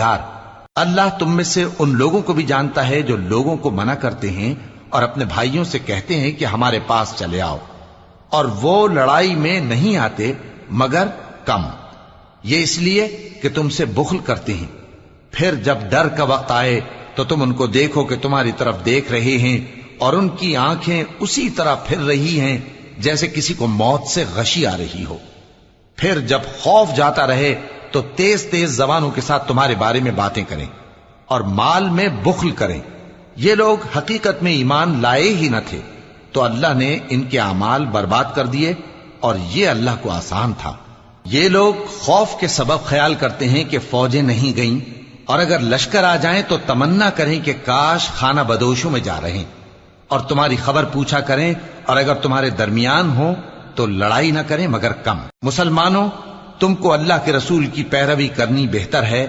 مددگار۔ اللہ تم میں سے ان لوگوں کو بھی جانتا ہے جو لوگوں کو منع کرتے ہیں اور اپنے بھائیوں سے کہتے ہیں کہ ہمارے پاس چلے آؤ، اور وہ لڑائی میں نہیں آتے مگر کم، یہ اس لیے کہ تم سے بخل کرتے ہیں۔ پھر جب ڈر کا وقت آئے تو تم ان کو دیکھو کہ تمہاری طرف دیکھ رہے ہیں، اور ان کی آنکھیں اسی طرح پھر رہی ہیں جیسے کسی کو موت سے غشی آ رہی ہو۔ پھر جب خوف جاتا رہے تو تیز تیز زبانوں کے ساتھ تمہارے بارے میں باتیں کریں اور مال میں بخل کریں۔ یہ لوگ حقیقت میں ایمان لائے ہی نہ تھے، تو اللہ نے ان کے اعمال برباد کر دیے، اور یہ اللہ کو آسان تھا۔ یہ لوگ خوف کے سبب خیال کرتے ہیں کہ فوجیں نہیں گئیں، اور اگر لشکر آ جائیں تو تمنا کریں کہ کاش خانہ بدوشوں میں جا رہے، اور تمہاری خبر پوچھا کریں، اور اگر تمہارے درمیان ہو تو لڑائی نہ کریں مگر کم۔ مسلمانوں، تم کو اللہ کے رسول کی پیروی کرنی بہتر ہے